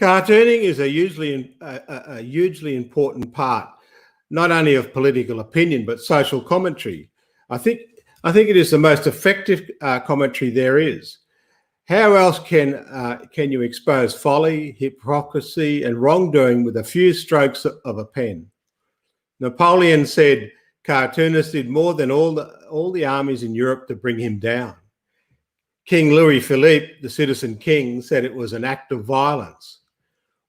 Cartooning is a hugely important part, not only of political opinion but social commentary. I think it is the most effective commentary there is. How else can you expose folly, hypocrisy, and wrongdoing with a few strokes of a pen? Napoleon said cartoonists did more than all the armies in Europe to bring him down. King Louis-Philippe, the citizen king, said it was an act of violence.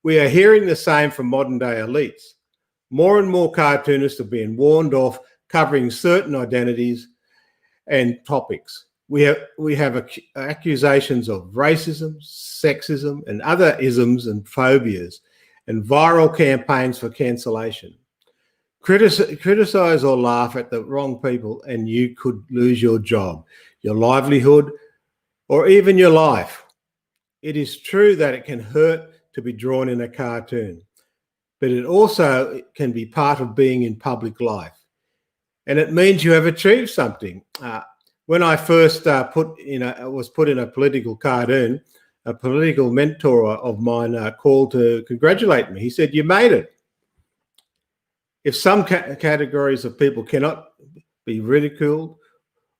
We are hearing the same from modern-day elites. More and more cartoonists are being warned off covering certain identities and topics. We have accusations of racism, sexism, and other isms and phobias, and viral campaigns for cancellation. Criticize or laugh at the wrong people and you could lose your job, your livelihood, or even your life. It is true that it can hurt to be drawn in a cartoon, but it also can be part of being in public life. And it means you have achieved something. When I first was put in a political cartoon, a political mentor of mine called to congratulate me. He said, "You made it." If some categories of people cannot be ridiculed,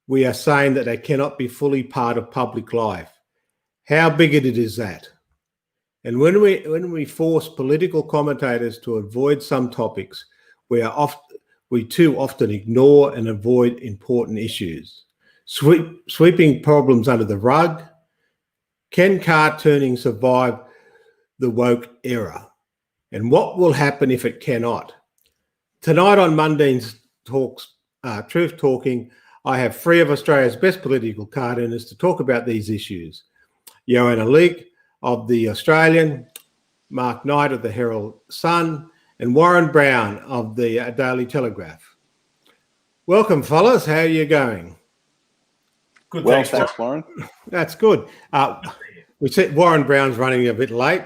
we are saying that they cannot be fully part of public life. How bigoted is that? And when we force political commentators to avoid some topics, we too often ignore and avoid important issues. Sweeping problems under the rug. Can cartooning survive the woke era? And what will happen if it cannot? Tonight on Mundine's Truth Talking, I have three of Australia's best political cartoonists to talk about these issues. Johannes Leak of The Australian, Mark Knight of the Herald Sun, and Warren Brown of the Daily Telegraph. Welcome, fellas. How are you going? Good, well, thanks, Warren. That's good. We said Warren Brown's running a bit late,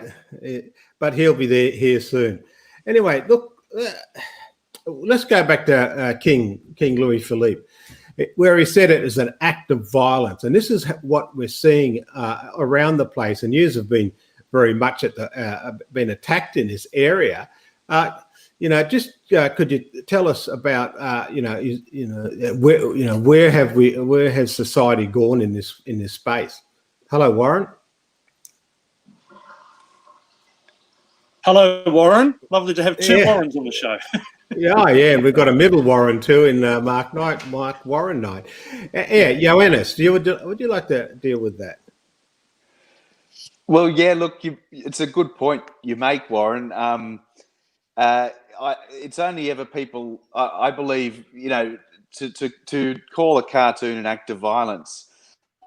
but he'll be here soon. Anyway, look, let's go back to King Louis-Philippe, where he said it is an act of violence. And this is what we're seeing around the place. And you have been very much been attacked in this area. Could you tell us about where has society gone in this space? Hello, Warren. Hello, Warren. Lovely to have two Warrens on the show. Yeah, we've got a middle Warren too in Mark Warren Knight. Johannes, would you like to deal with that? Well, yeah. Look, it's a good point you make, Warren. It's only ever people. I believe to call a cartoon an act of violence.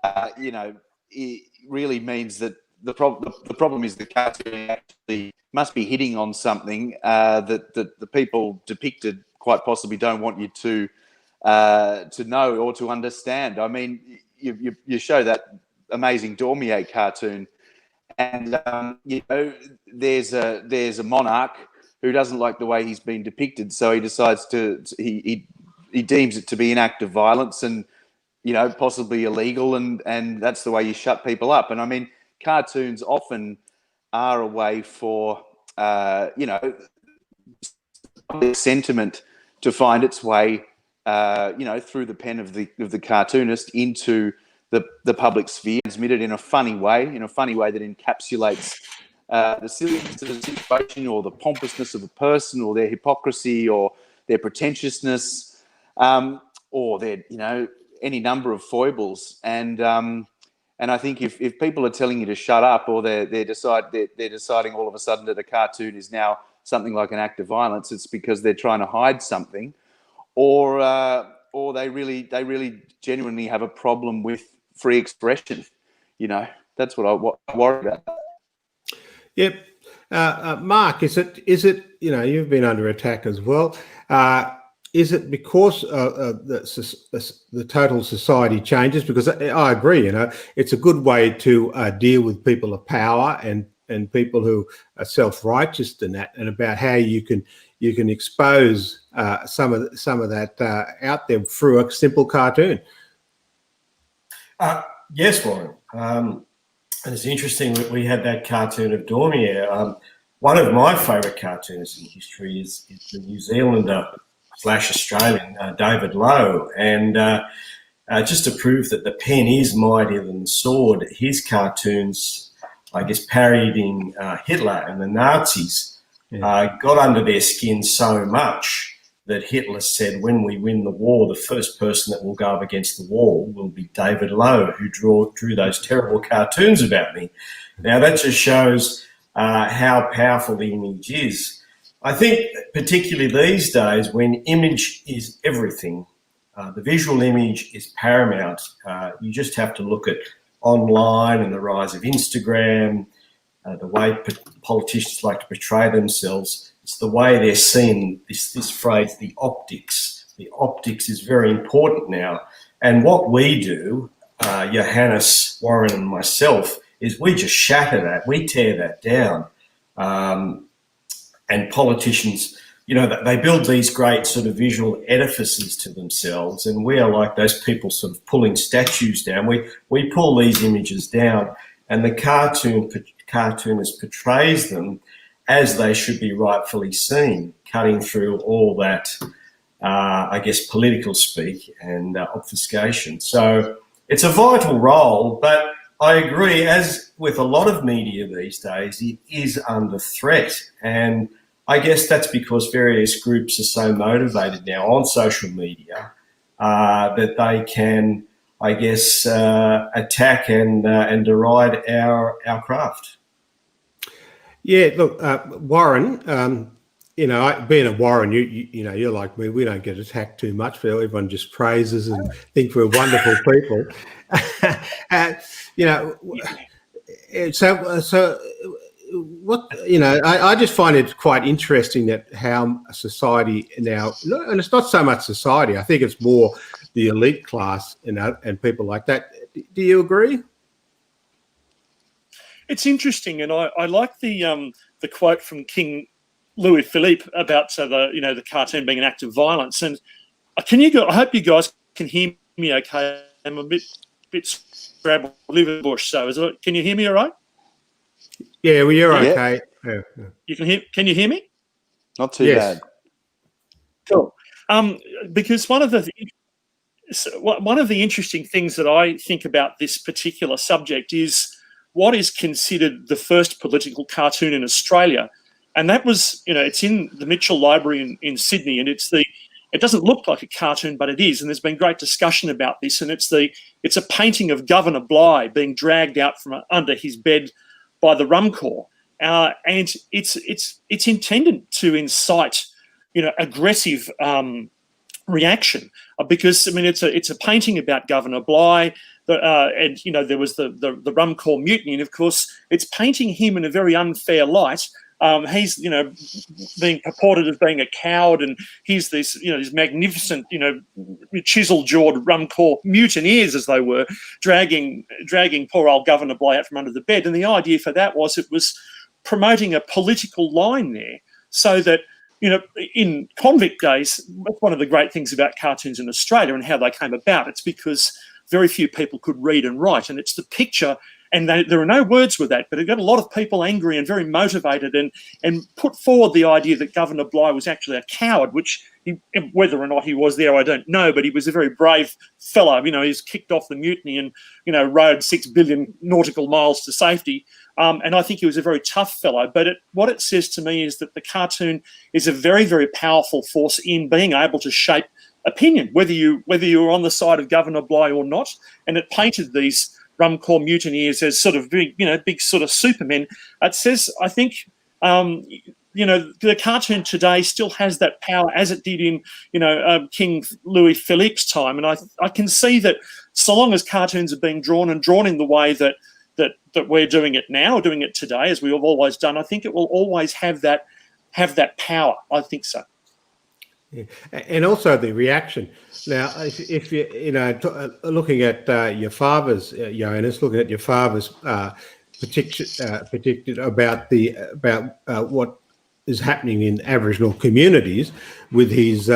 It really means that the problem is the cartoon actually must be hitting on something that the people depicted quite possibly don't want you to know or to understand. I mean, you show that amazing Dormier cartoon, and there's a monarch who doesn't like the way he's been depicted, so he decides he deems it to be an act of violence and possibly illegal, and that's the way you shut people up. And I mean, cartoons often are a way for sentiment to find its way through the pen of the cartoonist into the public sphere, transmitted in a funny way that encapsulates the silliness of the situation, or the pompousness of a person, or their hypocrisy, or their pretentiousness, or their any number of foibles. And I think if people are telling you to shut up, or they're deciding all of a sudden that a cartoon is now something like an act of violence, it's because they're trying to hide something, or they really genuinely have a problem with free expression. That's what I worry about. Yep. Mark, is it you've been under attack as well. Is it because the total society changes? Because I agree, it's a good way to deal with people of power and and people who are self-righteous in that, and about how you can expose some of that out there through a simple cartoon. Yes, Warren. And it's interesting that we had that cartoon of Dormier. One of my favourite cartoonists in history is the New Zealander / Australian David Lowe, and just to prove that the pen is mightier than the sword, his cartoons, I guess, parodying Hitler and the Nazis, got under their skin so much that Hitler said, when we win the war, the first person that will go up against the wall will be David Lowe, who drew those terrible cartoons about me. Now, that just shows how powerful the image is. I think particularly these days, when image is everything, the visual image is paramount. You just have to look at online and the rise of Instagram, the way politicians like to portray themselves. It's the way they're seen, this phrase, the optics. The optics is very important now. And what we do, Johannes, Warren and myself, is we just shatter that. We tear that down. And politicians, they build these great sort of visual edifices to themselves, and we are like those people sort of pulling statues down. We pull these images down, and the cartoonist portrays them as they should be rightfully seen, cutting through all that, I guess, political speak and obfuscation. So it's a vital role, but I agree, as with a lot of media these days, it is under threat. And I guess that's because various groups are so motivated now on social media that they can, I guess, attack and deride our craft. Yeah, look, Warren, being a Warren, you're like me. We don't get attacked too much. Everyone just praises and think we're wonderful people. So what I just find it quite interesting that how society now, and it's not so much society. I think it's more the elite class and people like that. Do you agree? It's interesting, and I like the quote from King Louis-Philippe about the cartoon being an act of violence. And I hope you guys can hear me okay. I'm a bit scrabbled, live in the bush. So can you hear me all right? Yeah, well, you're okay. Yeah. You can hear? Can you hear me? Not too bad. Cool. Because one of the interesting things that I think about this particular subject is what is considered the first political cartoon in Australia, and that was, it's in the Mitchell Library in Sydney, and it doesn't look like a cartoon, but it is, and there's been great discussion about this, and it's a painting of Governor Bligh being dragged out from under his bed by the Rum Corps, and it's intended to incite, aggressive reaction, because it's a painting about Governor Bligh. And there was the Rum Corps mutiny, and of course it's painting him in a very unfair light. He's being purported as being a coward, and he's these magnificent chisel-jawed Rum Corps mutineers, as they were, dragging poor old Governor Bligh out from under the bed. And the idea for that was it was promoting a political line there, so that in convict days, that's one of the great things about cartoons in Australia and how they came about. It's because very few people could read and write, and it's the picture, and there are no words with that, but it got a lot of people angry and very motivated, and put forward the idea that Governor Bligh was actually a coward, which whether or not he was there, I don't know, but he was a very brave fellow. He's kicked off the mutiny and rode 6 billion nautical miles to safety, and I think he was a very tough fellow. But what it says to me is that the cartoon is a very, very powerful force in being able to shape opinion, whether you were on the side of Governor Bligh or not. And it painted these Rum Corps mutineers as sort of big sort of supermen. It says, I think, the cartoon today still has that power as it did in King Louis-Philippe's time, and I can see that so long as cartoons are being drawn in the way that we're doing it now, or doing it today, as we have always done, I think it will always have that power. I think so. Yeah. And also the reaction. Now, if you looking at your father's, Johannes, looking at your father's predicted about what is happening in Aboriginal communities with his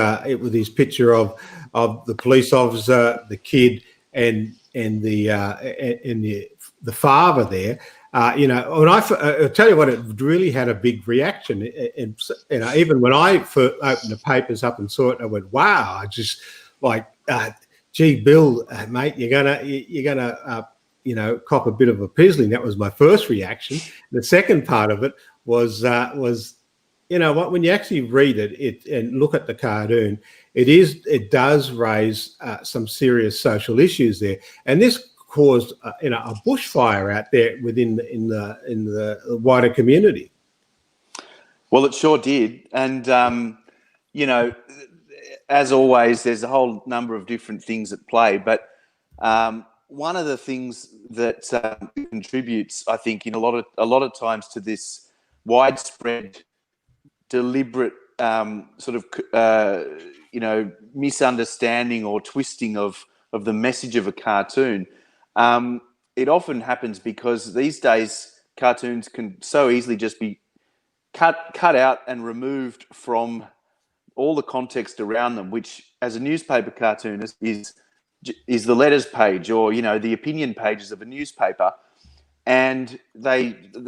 picture of the police officer, the kid, and the father there. When I'll tell you what, it really had a big reaction. And even when I first opened the papers up and saw it, I went, "Wow!" I just like, "Gee, Bill, mate, you're gonna cop a bit of a pizzling." That was my first reaction. The second part of it was when you actually read it and look at the cartoon, it does raise some serious social issues there, and this caused a bushfire out there within the wider community. Well, it sure did, and as always, there's a whole number of different things at play, but one of the things that contributes, I think, in a lot of times to this widespread, deliberate misunderstanding or twisting of the message of a cartoon. It often happens because these days cartoons can so easily just be cut out and removed from all the context around them, which as a newspaper cartoonist is the letters page or the opinion pages of a newspaper, and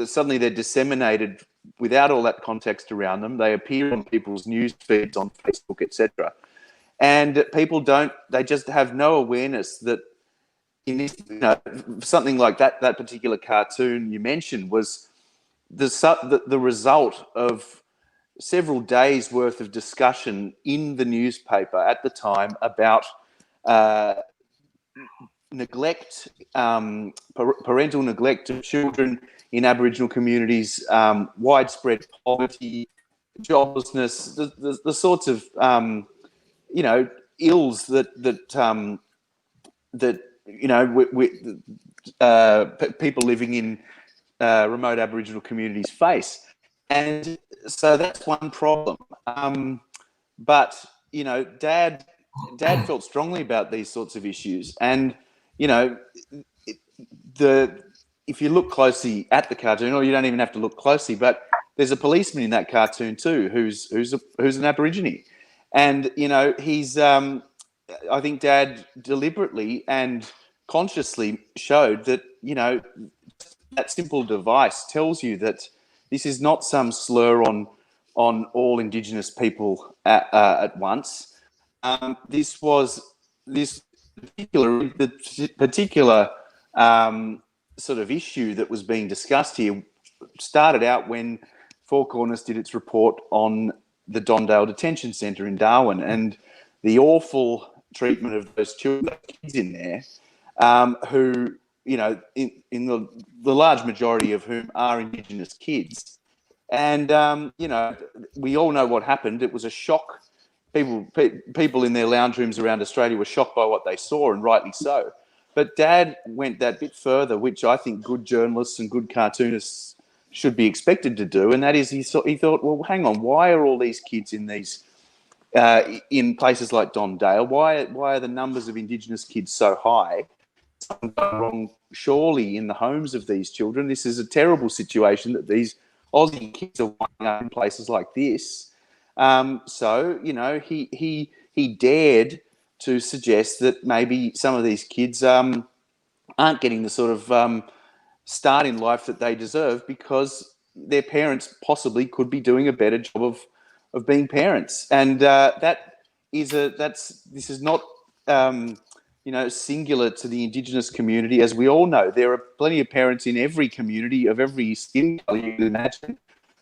suddenly they're disseminated without all that context around them. They appear on people's news feeds on Facebook, etc., and people they just have no awareness that in this, something like that particular cartoon you mentioned was the result of several days worth of discussion in the newspaper at the time about neglect, parental neglect of children in Aboriginal communities, widespread poverty, joblessness, the sorts of ills that people living in remote Aboriginal communities face. And so that's one problem. But Dad felt strongly about these sorts of issues, and if you look closely at the cartoon, or you don't even have to look closely, but there's a policeman in that cartoon too, who's an Aborigine, and he's I think Dad deliberately and consciously showed that that simple device tells you that this is not some slur on all Indigenous people at once. This particular sort of issue that was being discussed here started out when Four Corners did its report on the Dondale Detention Centre in Darwin and the awful treatment of those children, kids in there, who, in the large majority of whom are Indigenous kids. And, we all know what happened. It was a shock. People in their lounge rooms around Australia were shocked by what they saw, and rightly so. But Dad went that bit further, which I think good journalists and good cartoonists should be expected to do, and that is he thought, well, hang on, why are all these kids in these in places like Dondale? Why are the numbers of Indigenous kids so high? Something gone wrong, surely, in the homes of these children. This is a terrible situation that these Aussie kids are winding up in places like this. So he dared to suggest that maybe some of these kids aren't getting the sort of start in life that they deserve because their parents possibly could be doing a better job of being parents. And this is not singular to the Indigenous community. As we all know, there are plenty of parents in every community of every skin color you can imagine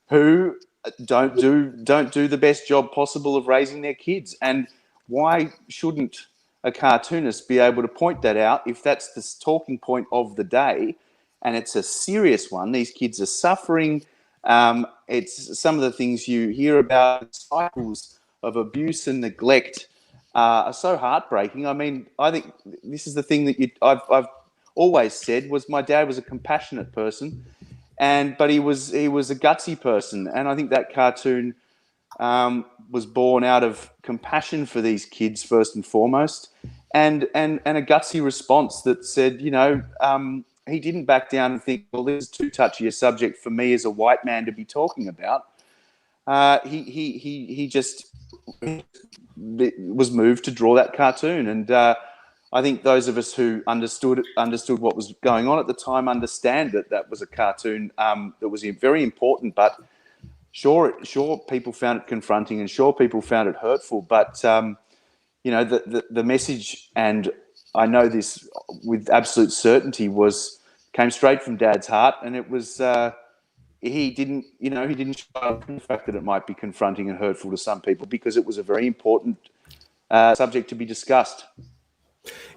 who don't do the best job possible of raising their kids. And why shouldn't a cartoonist be able to point that out if that's the talking point of the day? And it's a serious one. These kids are suffering. It's some of the things you hear about, cycles of abuse and neglect are so heartbreaking. I mean, I think this is the thing that I've always said was my dad was a compassionate person, but he was a gutsy person, and I think that cartoon was born out of compassion for these kids first and foremost, and a gutsy response that said, back down and think, well, this is too touchy a subject for me as a white man to be talking about. He just was moved to draw that cartoon, and I think those of us who understood what was going on at the time understand that was a cartoon that was very important. But sure, people found it confronting, and sure, people found it hurtful. But the message, and I know this with absolute certainty, came straight from Dad's heart, and it was. He didn't show up the fact that it might be confronting and hurtful to some people, because it was a very important subject to be discussed.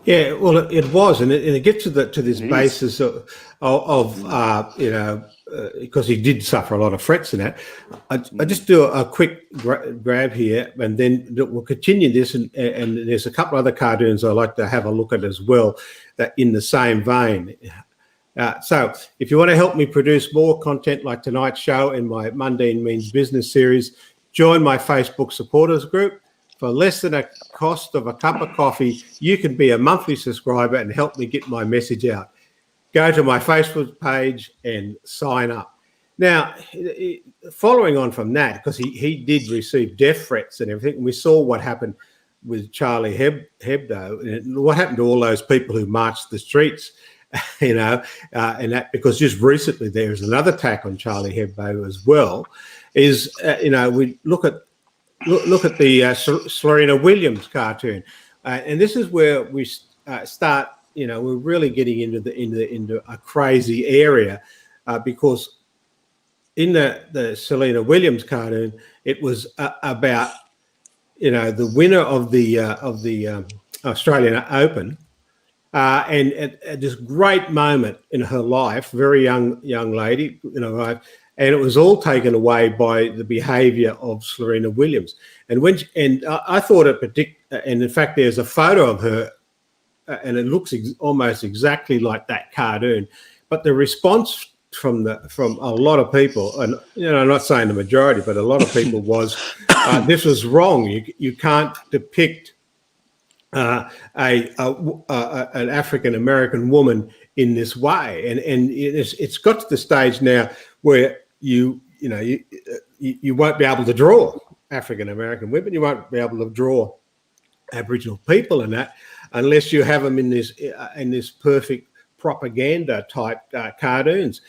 Yeah, well, it was, and it gets to this basis of because he did suffer a lot of threats in that. I just do a quick grab here, and then we'll continue this, and there's a couple other cartoons I'd like to have a look at as well, that in the same vein. So if you want to help me produce more content like tonight's show and my Mundine Means Business series, join my Facebook supporters group. For less than a cost of a cup of coffee, you can be a monthly subscriber and help me get my message out. Go to my Facebook page and sign up. Now, following on from that, because he did receive death threats and everything, and we saw what happened with Charlie Hebdo, and what happened to all those people who marched the streets, and that, because just recently there was another attack on Charlie Hebdo as well, is, we look at the Serena Williams cartoon, and this is where we start. We're really getting into a crazy area, because in the Serena Williams cartoon, it was about the winner of the Australian Open, and at this great moment in her life, very young lady, right. And it was all taken away by the behaviour of Serena Williams. And I thought and in fact, there's a photo of her, and it looks almost exactly like that cartoon. But the response from a lot of people, and I'm not saying the majority, but a lot of people was, this was wrong. You can't depict an African American woman in this way, and it's got to the stage now where you won't be able to draw African American women, you won't be able to draw Aboriginal people in that unless you have them in this perfect propaganda type cartoons.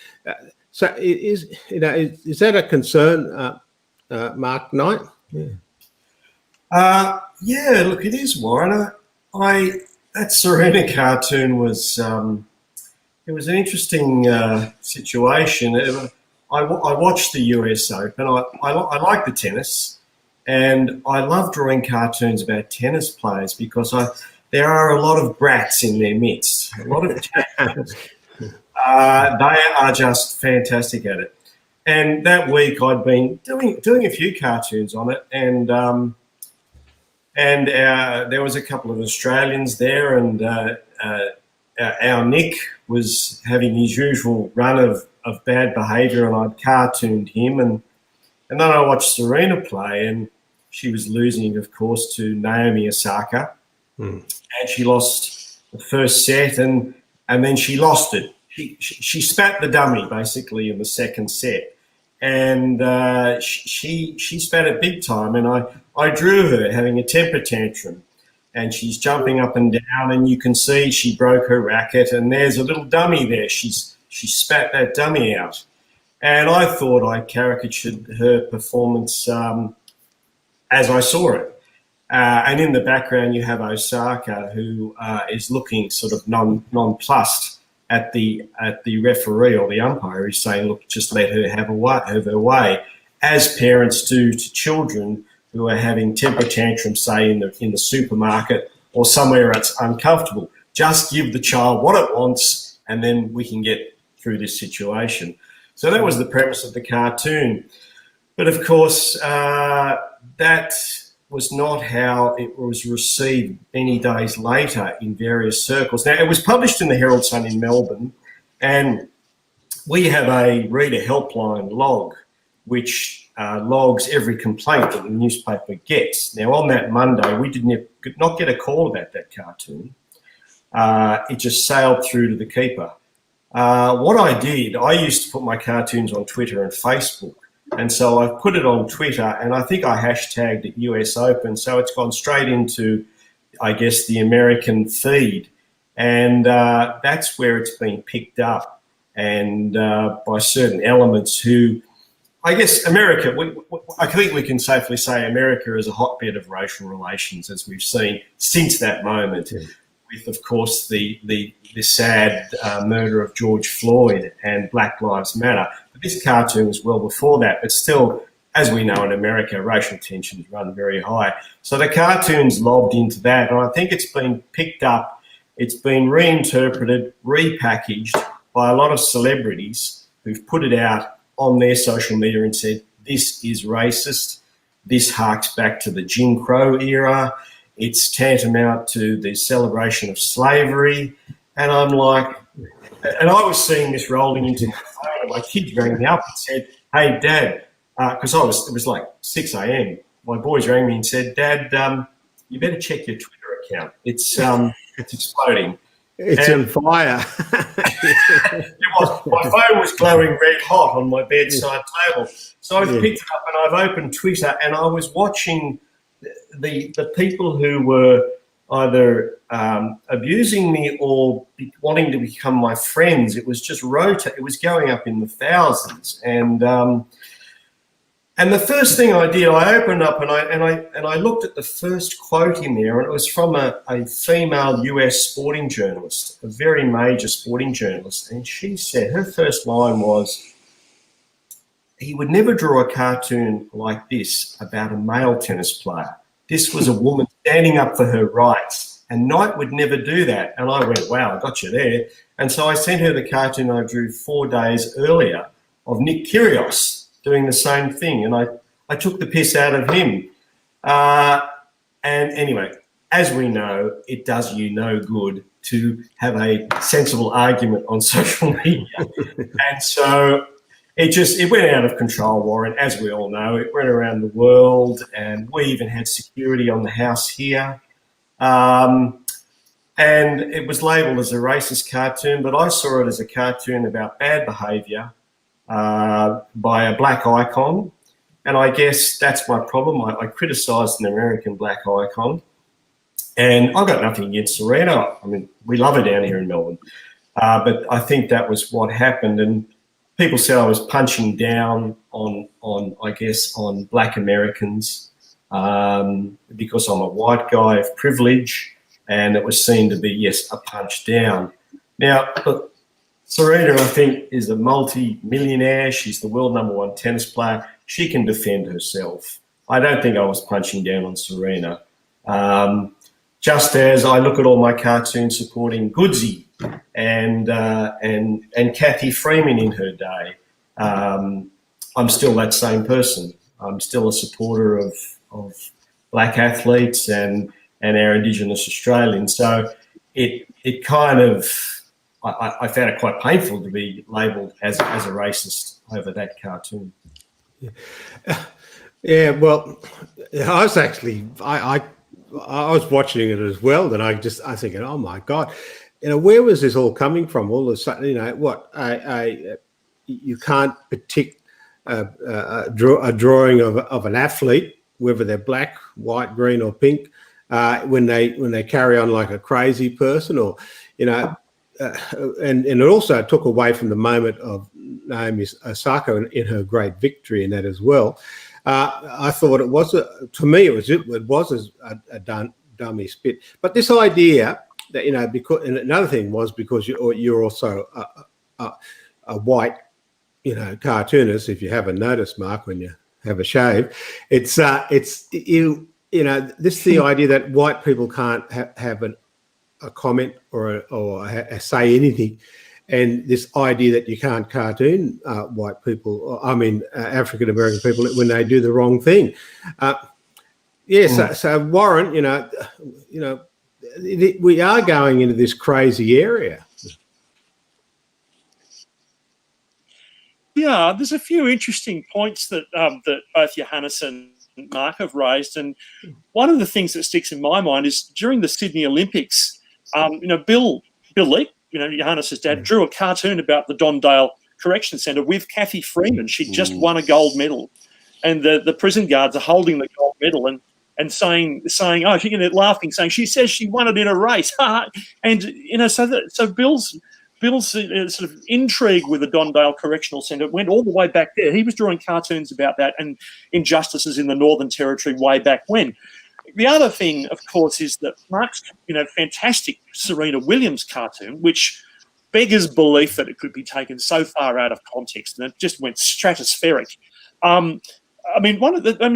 So is that a concern, Mark Knight? Yeah. Yeah, look, it is, Warren. That Serena cartoon was it was an interesting situation. I watched the US Open. I like the tennis, and I love drawing cartoons about tennis players because there are a lot of brats in their midst. A lot of they are just fantastic at it. And that week I'd been doing a few cartoons on it, and there was a couple of Australians there, and our Nick was having his usual run of bad behaviour, and I'd cartooned him, and then I watched Serena play, and she was losing, of course, to Naomi Osaka, and she lost the first set, and then she lost it. She spat the dummy basically in the second set, and she spat it big time, and I drew her having a temper tantrum, and she's jumping up and down, and you can see she broke her racket, and there's a little dummy there. She spat that dummy out, and I thought I caricatured her performance as I saw it. And in the background, you have Osaka, who is looking sort of nonplussed at the referee or the umpire, who's saying, "Look, just let her have her way," as parents do to children who are having temper tantrums, say in the supermarket or somewhere it's uncomfortable. Just give the child what it wants, and then we can get through this situation. So that was the premise of the cartoon. But of course, that was not how it was received many days later in various circles. Now, it was published in the Herald Sun in Melbourne, and we have a reader helpline log, which logs every complaint that the newspaper gets. Now, on that Monday, we did not get a call about that cartoon. It just sailed through to the keeper. What I did, I used to put my cartoons on Twitter and Facebook. And so I put it on Twitter, and I think I hashtagged it US Open. So it's gone straight into, I guess, the American feed. And that's where it's been picked up, and by certain elements who, I guess, America, I think we can safely say America is a hotbed of racial relations, as we've seen since that moment, with, of course, the sad murder of George Floyd and Black Lives Matter. But this cartoon was well before that, but still, as we know in America, racial tensions run very high. So the cartoon's lobbed into that, and I think it's been picked up, it's been reinterpreted, repackaged by a lot of celebrities who've put it out on their social media and said, this is racist, this harks back to the Jim Crow era, it's tantamount to the celebration of slavery. And I'm like, and I was seeing this rolling into my phone, and my kids rang me up and said, hey, Dad, because it was like 6 a.m. My boys rang me and said, Dad, you better check your Twitter account. It's exploding. It's on fire. It was. My phone was glowing red hot on my bedside table. So I've picked it up and I've opened Twitter, and I was watching the people who were either abusing me or wanting to become my friends. It was just it was going up in the thousands. And the first thing I did, I opened up and I looked at the first quote in there, and it was from a female US sporting journalist, a very major sporting journalist. And she said, her first line was, he would never draw a cartoon like this about a male tennis player. This was a woman standing up for her rights, and Knight would never do that. And I went, wow, I got you there. And so I sent her the cartoon I drew 4 days earlier of Nick Kyrgios doing the same thing, and I took the piss out of him. And anyway, as we know, it does you no good to have a sensible argument on social media. And so it went out of control, Warren, as we all know. It went around the world, and we even had security on the house here. And it was labelled as a racist cartoon, but I saw it as a cartoon about bad behaviour by a black icon. And I guess that's my problem. I criticised an American black icon, and I've got nothing against Selena. I mean, we love her down here in Melbourne. But I think that was what happened. And people said I was punching down on black Americans because I'm a white guy of privilege, and it was seen to be, yes, a punch down. Now, look, Serena, I think, is a multi-millionaire. She's the world #1 tennis player. She can defend herself. I don't think I was punching down on Serena. Just as I look at all my cartoons supporting Goodsey and Kathy Freeman in her day, I'm still that same person. I'm still a supporter of black athletes and our Indigenous Australians. So it kind of, I found it quite painful to be labelled as a racist over that cartoon. Yeah, well, I was actually, I was watching it as well, and I thinking, oh my God, where was this all coming from? All of a sudden, you can't depict a drawing of an athlete, whether they're black, white, green, or pink, when they carry on like a crazy person, or and it also took away from the moment of Naomi Osaka in her great victory in that as well. I thought it was a dummy spit. But this idea that because, and another thing was because you're also a white cartoonist. If you haven't noticed, Mark, when you have a shave, it's this the idea that white people can't have a comment or say anything, and this idea that you can't cartoon white people, African American people, when they do the wrong thing. So Warren, we are going into this crazy area. Yeah, there's a few interesting points that both Johannes and Mark have raised, and one of the things that sticks in my mind is during the Sydney Olympics, Bill Leak, Johannes' dad, drew a cartoon about the Dondale Correction Centre with Kathy Freeman. She'd just won a gold medal. And the prison guards are holding the gold medal and saying, oh, she can laughing, saying she says she won it in a race, and so Bill's sort of intrigue with the Dondale Correctional Centre went all the way back there. He was drawing cartoons about that and injustices in the Northern Territory way back when. The other thing, of course, is that Mark's fantastic Serena Williams cartoon, which beggars belief that it could be taken so far out of context, and it just went stratospheric.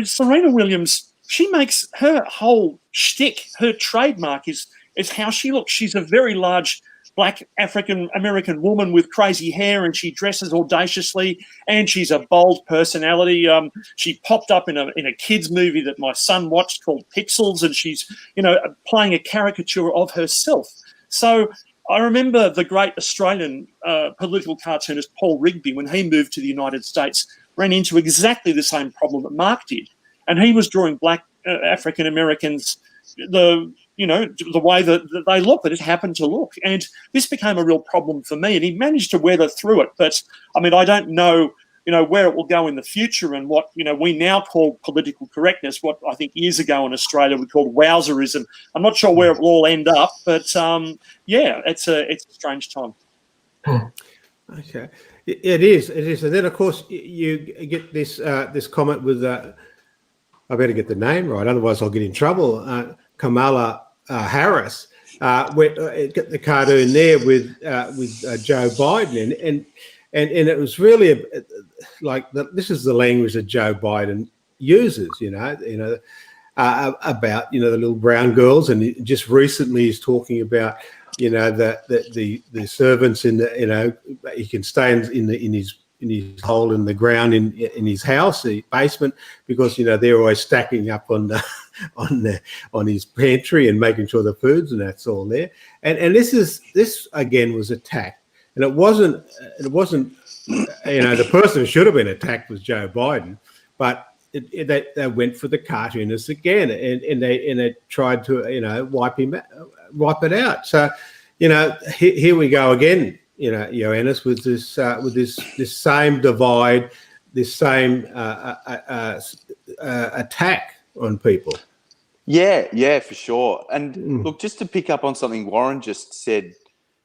Serena Williams, she makes her whole shtick, her trademark is how she looks. She's a very large black African-American woman with crazy hair, and she dresses audaciously, and she's a bold personality. She popped up in a kids movie that my son watched called Pixels, and she's, playing a caricature of herself. So I remember the great Australian political cartoonist Paul Rigby, when he moved to the United States, ran into exactly the same problem that Mark did. And he was drawing black African Americans the way that they look, that it happened to look. And this became a real problem for me, and he managed to weather through it. But, I don't know, where it will go in the future, and what, we now call political correctness, what I think years ago in Australia we called wowserism. I'm not sure where it will all end up, but, it's a strange time. Okay. It is. And then, of course, you get this comment with, I better get the name right, otherwise I'll get in trouble, Kamala Harris, get the cartoon there with Joe Biden, and it was really this is the language that Joe Biden uses, about the little brown girls, and just recently he's talking about the servants in the he can stay in his hole in the ground in his house, the basement, because they're always stacking up on his pantry and making sure the foods and that's all there. And this again was attacked, and it wasn't the person who should have been attacked was Joe Biden, but they went for the cartoonists again, and they tried to wipe it out. So here we go again. Johannes, with this same divide, this same attack on people. Yeah, for sure. And look, just to pick up on something Warren just said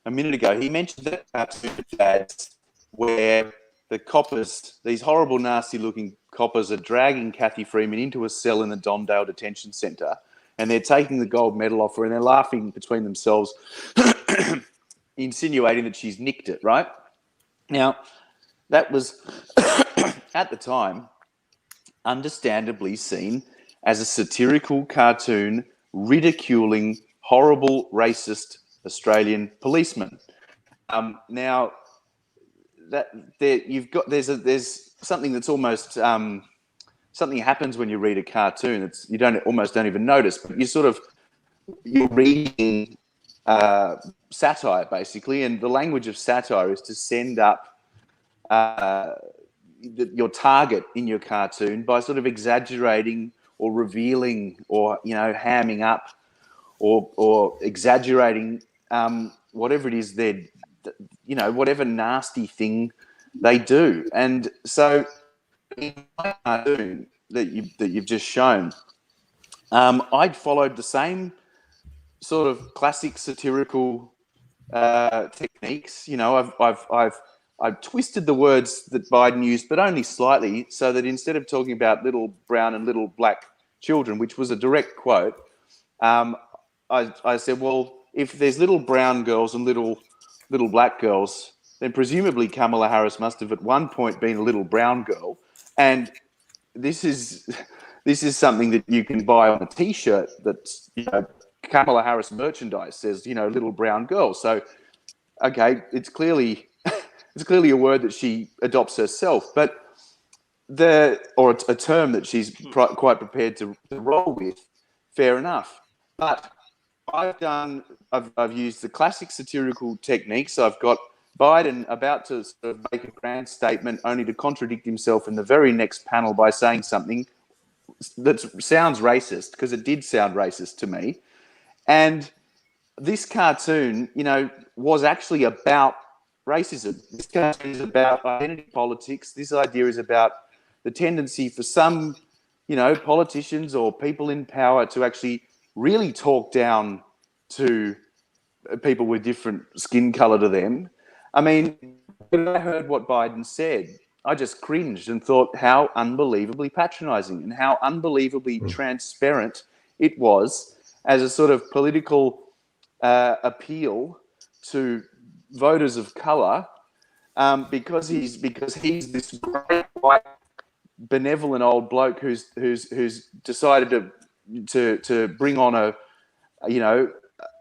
a minute ago, he mentioned that cartoon ads where the coppers, these horrible, nasty-looking coppers, are dragging Kathy Freeman into a cell in the Dondale Detention Centre, and they're taking the gold medal off her, and they're laughing between themselves, insinuating that she's nicked it, right? Now, that was, at the time, understandably seen as a satirical cartoon ridiculing horrible, racist Australian policemen. Now, there's something that's almost something happens when you read a cartoon. You almost don't even notice, but you're reading satire, basically, and the language of satire is to send up your target in your cartoon by sort of exaggerating or revealing or hamming up or exaggerating whatever it is whatever nasty thing they do. And so in my cartoon that you've just shown, I'd followed the same sort of classic satirical techniques. I've twisted the words that Biden used, but only slightly, so that instead of talking about little brown and little black children, which was a direct quote, I said, well, if there's little brown girls and little black girls, then presumably Kamala Harris must have at one point been a little brown girl, and this is something that you can buy on a T-shirt that's Kamala Harris merchandise, says little brown girl. So okay, it's clearly a word that she adopts herself, but or a term that she's quite prepared to roll with. Fair enough, but I've used the classic satirical techniques. I've got Biden about to sort of make a grand statement, only to contradict himself in the very next panel by saying something that sounds racist, because it did sound racist to me. And this cartoon, was actually about racism. This cartoon is about identity politics. This idea is about the tendency for some, politicians or people in power to actually really talk down to people with different skin color to them. I mean, when I heard what Biden said, I just cringed and thought how unbelievably patronizing and how unbelievably transparent it was as a sort of political appeal to voters of color, because he's this great white benevolent old bloke who's decided to bring on a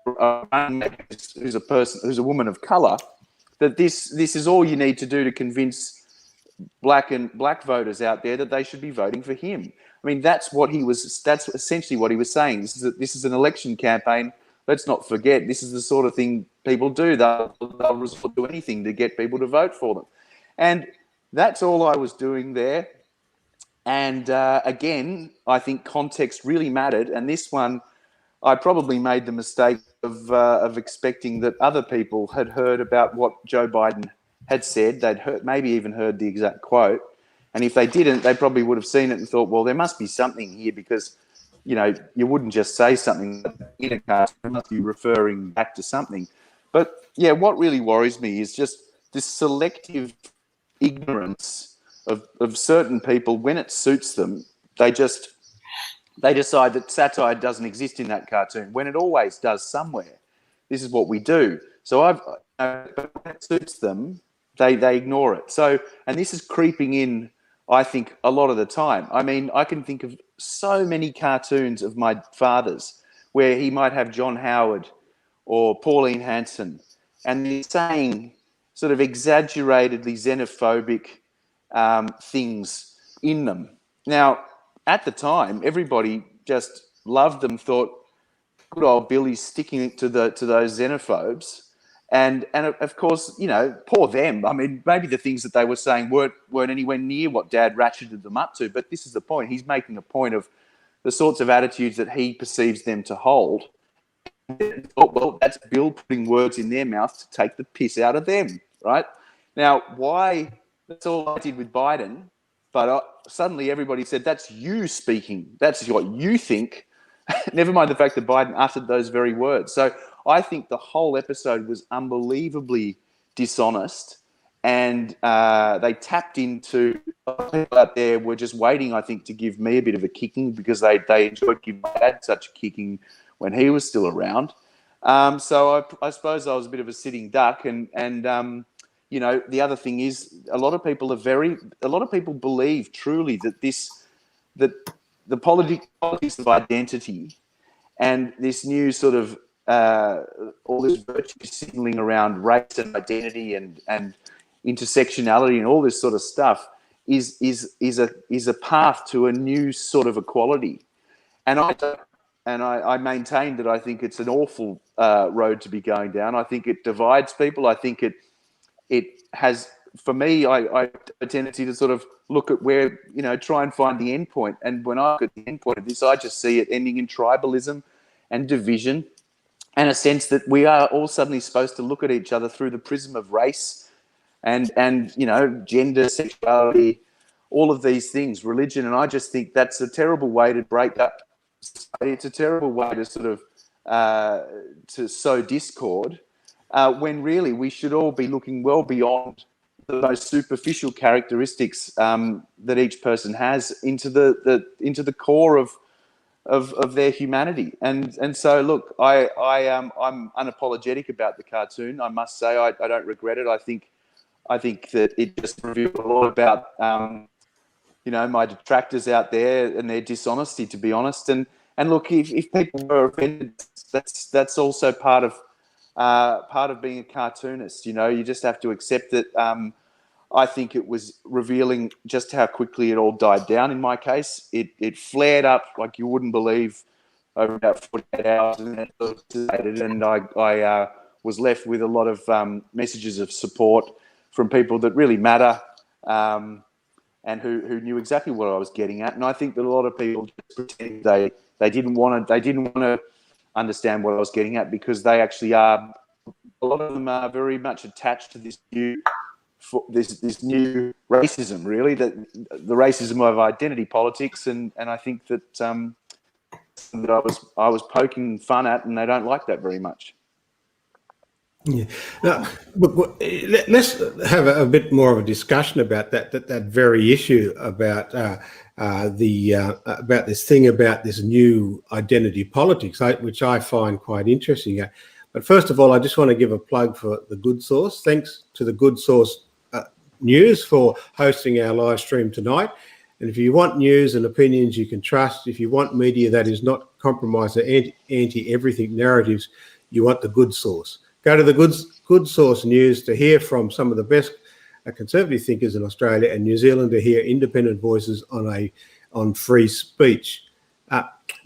who's a woman of color. That this is all you need to do to convince black voters out there that they should be voting for him. I mean, that's essentially what he was saying. This is an election campaign. Let's not forget, this is the sort of thing people do. They'll resort to anything to get people to vote for them. And that's all I was doing there. And again, I think context really mattered. And this one, I probably made the mistake of expecting that other people had heard about what Joe Biden had said. They'd maybe even heard the exact quote. And if they didn't, they probably would have seen it and thought, well, there must be something here, because you wouldn't just say something in a cartoon, you must be referring back to something. But yeah, what really worries me is just this selective ignorance of certain people. When it suits them, they decide that satire doesn't exist in that cartoon, when it always does somewhere. This is what we do. So but when it suits them, they ignore it. So, and this is creeping in, I think, a lot of the time. I mean, I can think of so many cartoons of my father's where he might have John Howard or Pauline Hanson, and they're saying sort of exaggeratedly xenophobic things in them. Now, at the time, everybody just loved them, thought, good old Billy's sticking to those xenophobes. And of course, poor them. I mean, maybe the things that they were saying weren't anywhere near what Dad ratcheted them up to. But this is the point. He's making a point of the sorts of attitudes that he perceives them to hold. Oh, well, that's Bill putting words in their mouth to take the piss out of them, right? Now, why? That's all I did with Biden. But suddenly everybody said, that's you speaking. That's what you think. Never mind the fact that Biden uttered those very words. So I think the whole episode was unbelievably dishonest, and they tapped into people out there were just waiting, I think, to give me a bit of a kicking, because they enjoyed giving my dad such a kicking when he was still around. So I suppose I was a bit of a sitting duck, and the other thing is a lot of people believe truly that the politics of identity and this new sort of all this virtue signaling around race and identity and intersectionality and all this sort of stuff is a path to a new sort of equality. And I maintain that I think it's an awful road to be going down. I think it divides people. I think it has, for me, I have a tendency to sort of look at where, try and find the end point. And when I look at the end point of this, I just see it ending in tribalism and division, and a sense that we are all suddenly supposed to look at each other through the prism of race and gender, sexuality, all of these things, religion. And I just think that's a terrible way to break up society. It's a terrible way to sort of to sow discord, when really we should all be looking well beyond the most superficial characteristics that each person has into the core of their humanity. And so look, I'm unapologetic about the cartoon. I must say I don't regret it. I think that it just revealed a lot about my detractors out there and their dishonesty, to be honest. And look, if people were offended, that's also part of being a cartoonist. You just have to accept that. I think it was revealing just how quickly it all died down. In my case, it flared up like you wouldn't believe over about 48 hours, and then it dissipated, and I was left with a lot of messages of support from people that really matter, and who knew exactly what I was getting at. And I think that a lot of people just pretended they didn't want to understand what I was getting at, because they actually are, a lot of them are very much attached to this new racism, really, the racism of identity politics, and I think that that I was poking fun at, and they don't like that very much. Yeah. Now, let's have a bit more of a discussion about that very issue about about this thing about this new identity politics, which I find quite interesting. But first of all, I just want to give a plug for the Good Source. Thanks to the Good Source News for hosting our live stream tonight. And if you want news and opinions you can trust, if you want media that is not compromised or anti-everything narratives, you want the Good Source. Go to the Good Source News to hear from some of the best conservative thinkers in Australia and New Zealand, to hear independent voices on free speech.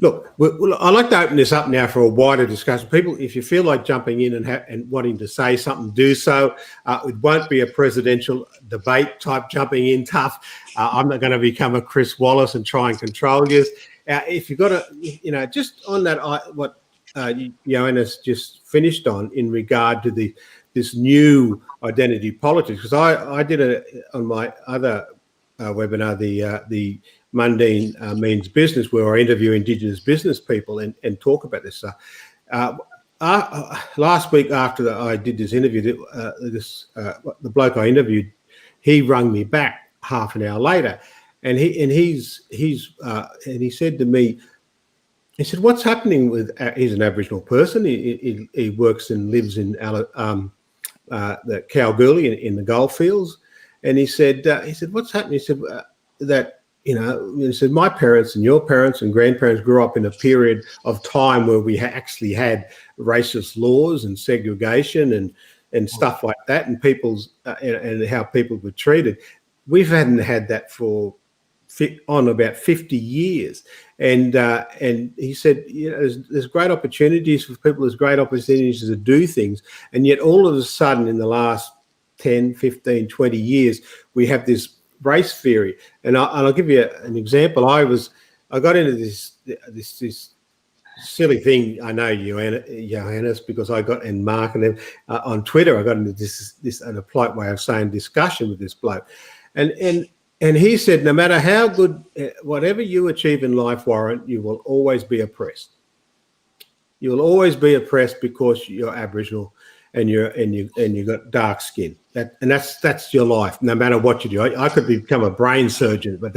Look, I'd like to open this up now for a wider discussion. People, if you feel like jumping in and wanting to say something, do so. It won't be a presidential debate type jumping in tough. I'm not going to become a Chris Wallace and try and control you. If you've got to, just on that, what Johannes just finished on in regard to this new identity politics, because I did it on my other webinar, the Mundine Means Business, where I interview Indigenous business people and talk about this stuff. Last week, after I did this interview, the bloke I interviewed, he rang me back half an hour later, and he said to me, he said, "What's happening with?" He's an Aboriginal person. He works and lives in the Kalgoorlie in the goldfields, and he said, "What's happening?" He said that. He said, my parents and your parents and grandparents grew up in a period of time where we actually had racist laws and segregation and stuff like that, and and how people were treated. We hadn't had that for about 50 years. And he said, there's great opportunities for people, there's great opportunities to do things. And yet all of a sudden in the last 10, 15, 20 years, we have this race theory. And I'll give you an example. I got into this silly thing. I know Johannes, because I got in Mark and them on Twitter. I got into this and a polite way of saying discussion with this bloke, and he said, no matter how good, whatever you achieve in life, Warren, you will always be oppressed. You will always be oppressed because you're Aboriginal and you got dark skin. That's your life, no matter what you do. I could become a brain surgeon, but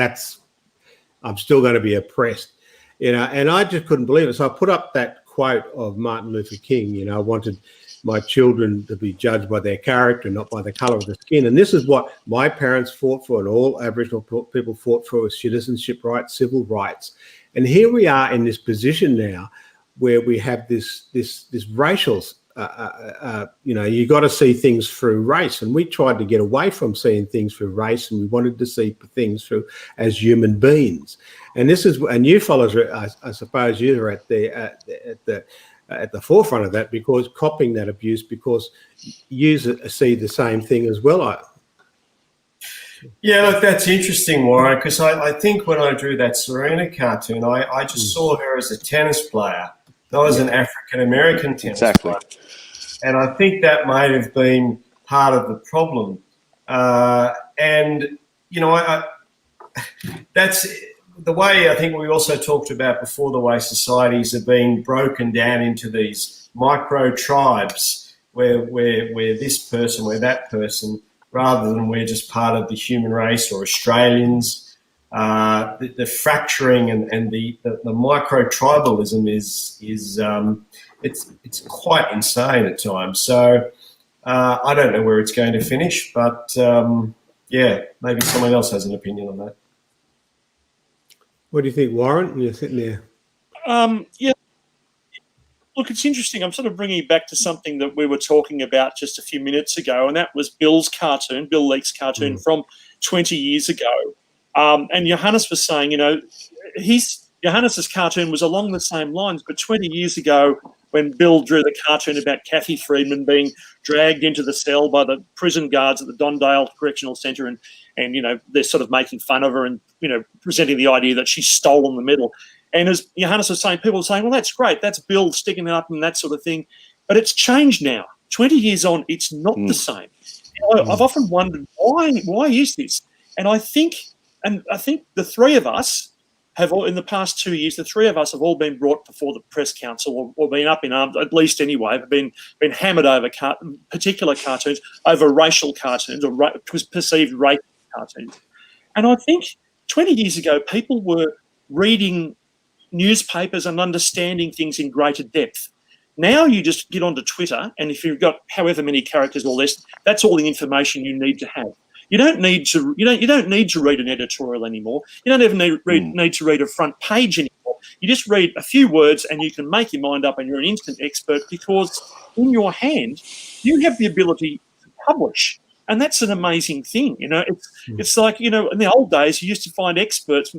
I'm still going to be oppressed, And I just couldn't believe it. So I put up that quote of Martin Luther King. I wanted my children to be judged by their character, not by the colour of the skin. And this is what my parents fought for, and all Aboriginal people fought for, was citizenship rights, civil rights. And here we are in this position now, where we have this racial. You got to see things through race, and we tried to get away from seeing things through race, and we wanted to see things through as human beings. And you fellows, I suppose, you're at the forefront of that, because copying that abuse, because you see the same thing as well. Yeah, look, that's interesting, Warren, because I think when I drew that Selena cartoon, I just saw her as a tennis player, not as an African-American tennis player. And I think that might have been part of the problem. That's the way I think we also talked about before, the way societies are being broken down into these micro tribes where this person, we're that person, rather than we're just part of the human race or Australians. The fracturing and the micro tribalism is it's quite insane at times. So I don't know where it's going to finish, but maybe someone else has an opinion on that. What do you think, Warren? You're sitting there. Look, it's interesting. I'm sort of bringing you back to something that we were talking about just a few minutes ago, and that was Bill Leak's cartoon from 20 years ago. And Johannes was saying, Johannes's cartoon was along the same lines, but 20 years ago, when Bill drew the cartoon about Kathy Friedman being dragged into the cell by the prison guards at the Dondale Correctional Centre, and they're sort of making fun of her and presenting the idea that she's stolen the medal. And as Johannes was saying, people were saying, well, that's great. That's Bill sticking it up and that sort of thing. But it's changed now. 20 years on, it's not the same. I've often wondered, why is this? And I think the three of us have all, in the past 2 years, the three of us have all been brought before the press council or been up in arms, at least anyway, have been hammered over particular cartoons, over racial cartoons or perceived racist cartoons. And I think 20 years ago, people were reading newspapers and understanding things in greater depth. Now you just get onto Twitter, and if you've got however many characters or less, that's all the information you need to have. You don't need to read an editorial anymore. You don't even need to read a front page anymore. You just read a few words and you can make your mind up, and you're an instant expert, because in your hand you have the ability to publish. And that's an amazing thing. It's like, in the old days, you used to find experts,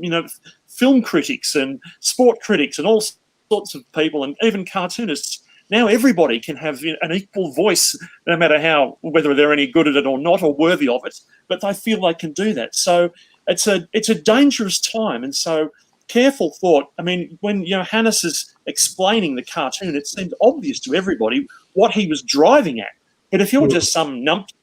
film critics and sport critics and all sorts of people, and even cartoonists. Now everybody can have an equal voice, no matter whether they're any good at it or not, or worthy of it, but they feel they can do that. So it's a dangerous time. And so careful thought. I mean, when Johannes is explaining the cartoon, it seemed obvious to everybody what he was driving at. But if you're just some numpty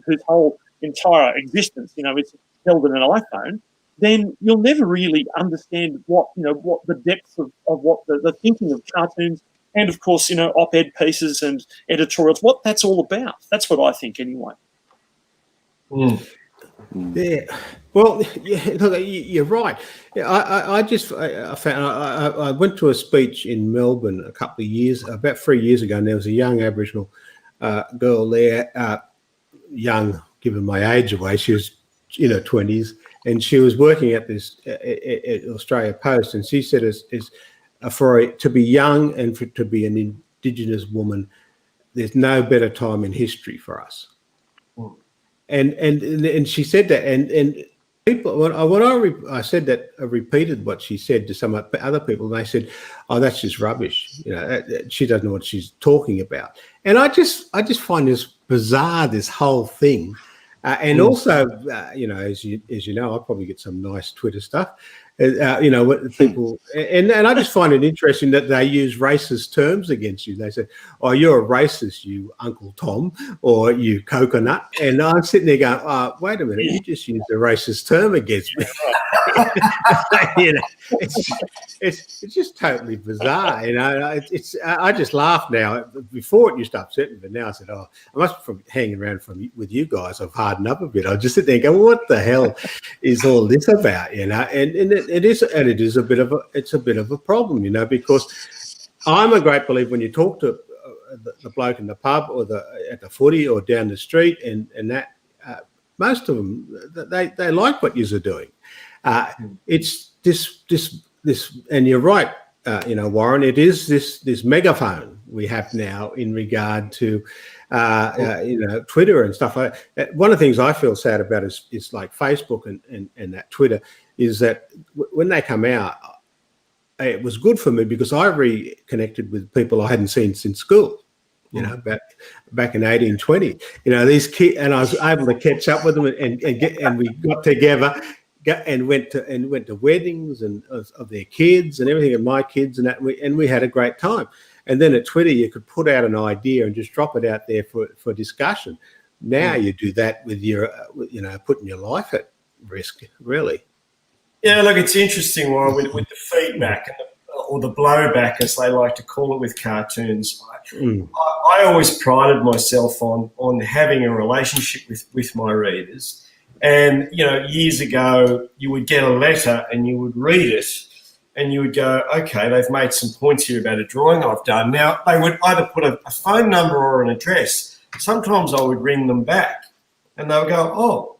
whose whole entire existence, is held in an iPhone, then you'll never really understand what the depth of what the thinking of cartoons and, of course, op-ed pieces and editorials, what that's all about. That's what I think anyway. Yeah. Well, look, you're right. I went to a speech in Melbourne about 3 years ago, and there was a young Aboriginal girl there, young, given my age away. She was in her 20s, and she was working at this at Australia Post, and she said, to be young and to be an Indigenous woman, there's no better time in history for us. And she said that, and people, when I said that, I repeated what she said to some other people, and they said, "Oh, that's just rubbish. She doesn't know what she's talking about." And I just find this bizarre, this whole thing. And also, as you know, I probably get some nice Twitter stuff. What people, and I just find it interesting that they use racist terms against you. They say, "Oh, you're a racist, you Uncle Tom, or you coconut." And I'm sitting there going, "Oh, wait a minute, you just used a racist term against me." It's just totally bizarre. I just laugh now. Before it used to upset me, but now I said, "Oh, I must be from hanging around with you guys. I've hardened up a bit." I just sit there and go, "What the hell is all this about?" And it is a bit of a problem, because I'm a great believer when you talk to the bloke in the pub or at the footy or down the street, and that most of them they like what you're doing. It's this, and you're right, Warren. It is this megaphone we have now in regard to Twitter and stuff. One of the things I feel sad about is like Facebook and that Twitter, is that when they come out, it was good for me because I reconnected with people I hadn't seen since school. Back in 1820. These kids, and I was able to catch up with them and we got together. And went to weddings and of their kids and everything, and my kids and that, and we had a great time. And then at Twitter, you could put out an idea and just drop it out there for discussion. Now you do that with your, putting your life at risk, really. Yeah, look, it's interesting, Warren, with the feedback or the blowback, as they like to call it with cartoons. I always prided myself on having a relationship with my readers. And, years ago, you would get a letter and you would read it and you would go, okay, they've made some points here about a drawing I've done. Now, they would either put a phone number or an address. Sometimes I would ring them back and they would go, oh,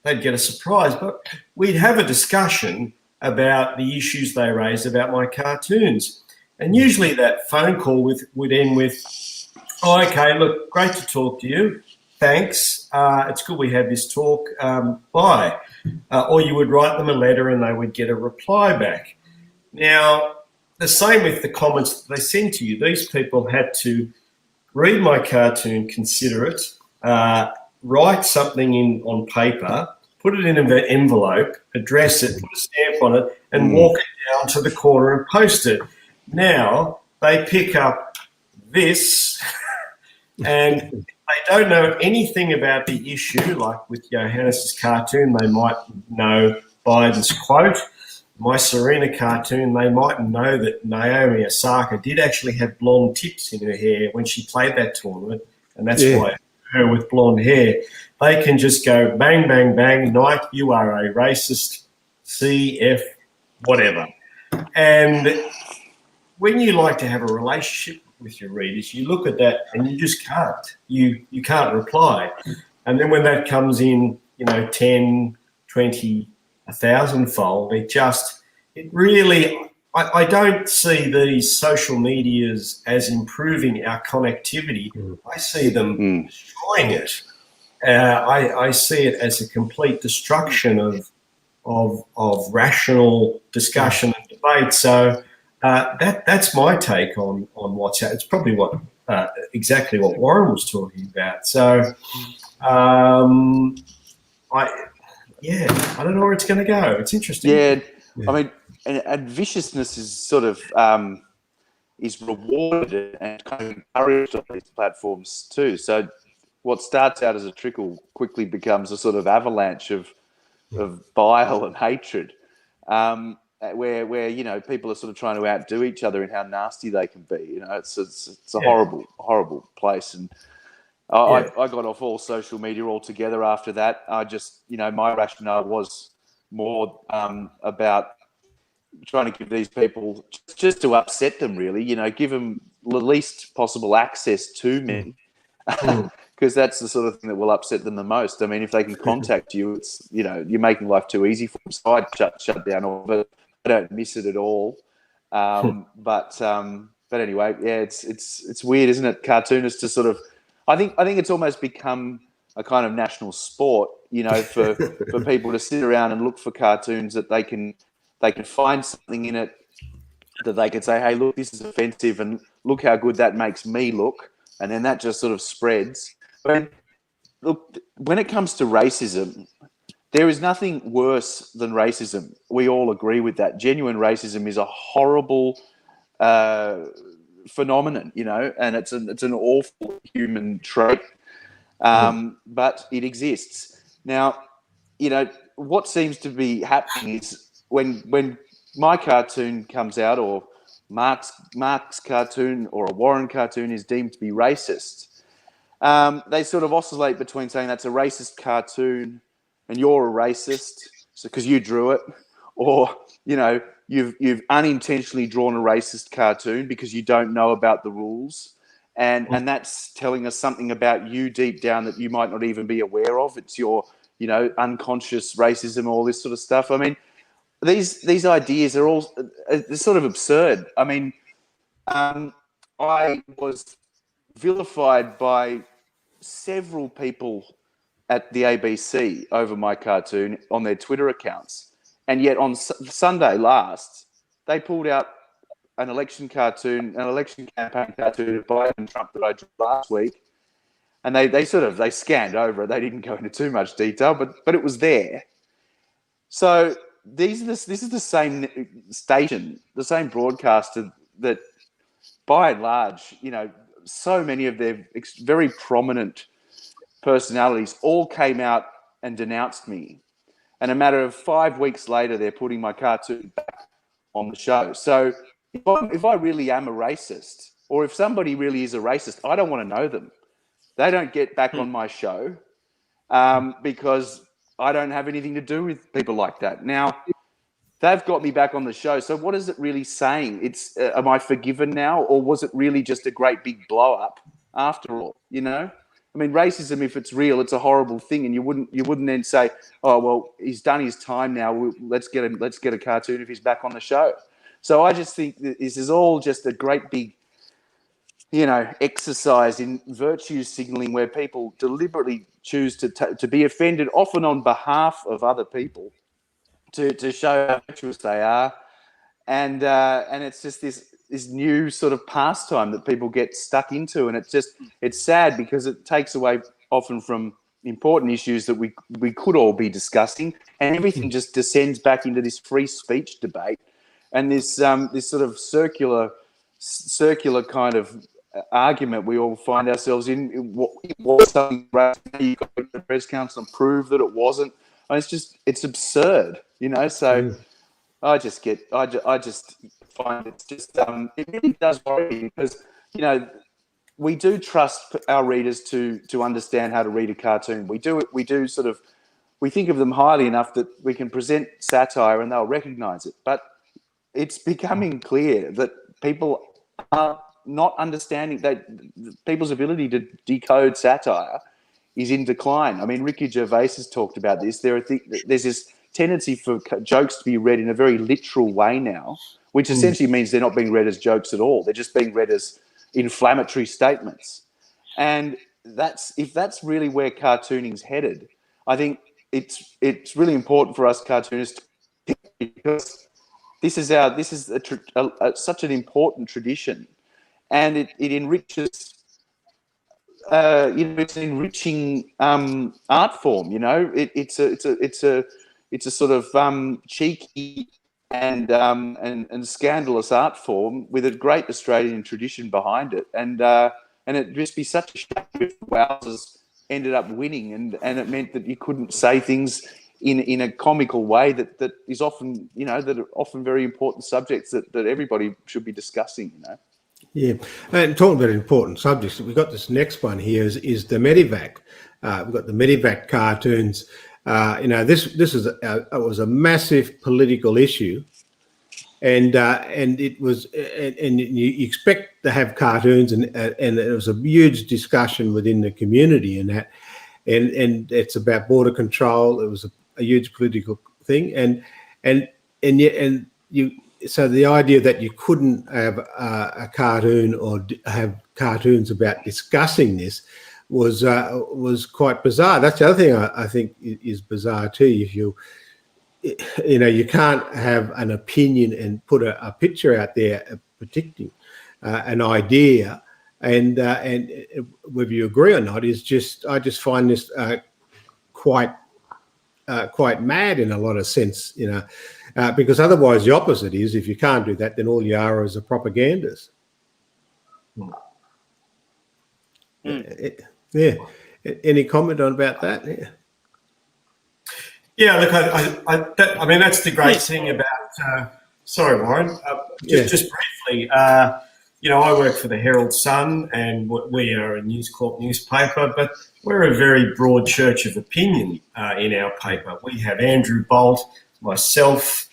they'd get a surprise. But we'd have a discussion about the issues they raised about my cartoons. And usually that phone call would end with, oh, okay, look, great to talk to you. Thanks. It's good we had this talk. Bye. Or you would write them a letter and they would get a reply back. Now, the same with the comments that they send to you. These people had to read my cartoon, consider it, write something on paper, put it in an envelope, address it, put a stamp on it, and walk it down to the corner and post it. Now they pick up this and they don't know anything about the issue. Like with Johannes's cartoon, they might know Biden's quote. My Serena cartoon, they mightn't know that Naomi Osaka did actually have blonde tips in her hair when she played that tournament, and that's why her with blonde hair. They can just go bang, bang, bang, Nike, you are a racist, CF, whatever. And when you like to have a relationship with your readers, you look at that and you just can't. You can't reply. And then when that comes in, 10, 20, 1,000-fold, it really, I don't see these social medias as improving our connectivity. I see them destroying it. I see it as a complete destruction of rational discussion and debate. So that's my take on what's happening. It's probably exactly what Warren was talking about. So I don't know where it's going to go. It's interesting. Yeah. I mean, and viciousness is sort of is rewarded and kind of encouraged on these platforms too. So what starts out as a trickle quickly becomes a sort of avalanche of bile and hatred, where people are sort of trying to outdo each other in how nasty they can be. It's a horrible place. And I got off all social media altogether after that. I just, my rationale was more about trying to give these people just to upset them, really. Give them the least possible access to me, because that's the sort of thing that will upset them the most. I mean, if they can contact you, it's you're making life too easy for them. So I'd shut down all of it. I don't miss it at all. But anyway, yeah, it's weird, isn't it? Cartoonists to sort of. I think it's almost become a kind of national sport, for people to sit around and look for cartoons that they can find something in it that they can say, hey, look, this is offensive, and look how good that makes me look, and then that just sort of spreads. But look, when it comes to racism, there is nothing worse than racism. We all agree with that. Genuine racism is a horrible phenomenon, and it's an awful human trait, but it exists. Now, what seems to be happening is when my cartoon comes out, or Mark's cartoon, or a Warren cartoon is deemed to be racist, they sort of oscillate between saying that's a racist cartoon and you're a racist because you drew it, or you've unintentionally drawn a racist cartoon because you don't know about the rules, and that's telling us something about you deep down that you might not even be aware of. It's your unconscious racism, all this sort of stuff. I mean, these ideas are all they're sort of absurd. I mean, I was vilified by several people at the ABC over my cartoon on their Twitter accounts, and yet on Sunday last, they pulled out an election campaign cartoon of Biden and Trump that I drew last week, and they scanned over it. They didn't go into too much detail, but it was there. So this is the same station, the same broadcaster that, by and large, so many of their very prominent personalities all came out and denounced me. And a matter of 5 weeks later, they're putting my cartoon back on the show. So if I really am a racist, or if somebody really is a racist, I don't want to know them. They don't get back on my show because I don't have anything to do with people like that. Now, they've got me back on the show. So what is it really saying? It's am I forgiven now, or was it really just a great big blow up after all? I mean, racism, if it's real, it's a horrible thing, and you wouldn't then say, oh well, he's done his time now. Let's get a cartoon if he's back on the show. So I just think that this is all just a great big, exercise in virtue signaling, where people deliberately choose to be offended, often on behalf of other people, to show how virtuous they are, and it's just this new sort of pastime that people get stuck into, and it's sad because it takes away often from important issues that we could all be discussing, and everything just descends back into this free speech debate, and this sort of circular kind of argument we all find ourselves in. It was something great. You got to the press council and prove that it wasn't. I mean, it's absurd, you know. So I just find it's just it really does worry me, because, you know, we do trust our readers to understand how to read a cartoon. We think of them highly enough that we can present satire and they'll recognise it. But it's becoming clear that people are not understanding that people's ability to decode satire is in decline. I mean, Ricky Gervais has talked about this. There's this tendency for jokes to be read in a very literal way now, which essentially means they're not being read as jokes at all. They're just being read as inflammatory statements. And if that's really where cartooning's headed, I think it's really important for us cartoonists, because this is such an important tradition, and it enriches. It's an enriching art form. You know, it's a sort of cheeky and scandalous art form with a great Australian tradition behind it, and it'd just be such a shame if the Wowzers ended up winning, and it meant that you couldn't say things in a comical way that is often, you know, that are often very important subjects that everybody should be discussing, you know. Yeah, and talking about important subjects, we've got this next one here is the Medevac. We've got the Medevac cartoons. You know, this was a massive political issue, and it was, and you expect to have cartoons, and there was a huge discussion within the community, and it's about border control. It was a huge political thing, and you. So the idea that you couldn't have a cartoon or have cartoons about discussing this was quite bizarre. That's the other thing I think is bizarre too. If you can't have an opinion and put a picture out there predicting an idea, and whether you agree or not is just, I just find this quite mad in a lot of sense, you know. Because otherwise the opposite is, if you can't do that, then all you are is a propagandist. Yeah. Any comment on about that? Yeah, look, I mean, that's the great thing about. Sorry, Warren. Just briefly, you know, I work for the Herald Sun, and we are a News Corp newspaper, but we're a very broad church of opinion in our paper. We have Andrew Bolt, myself,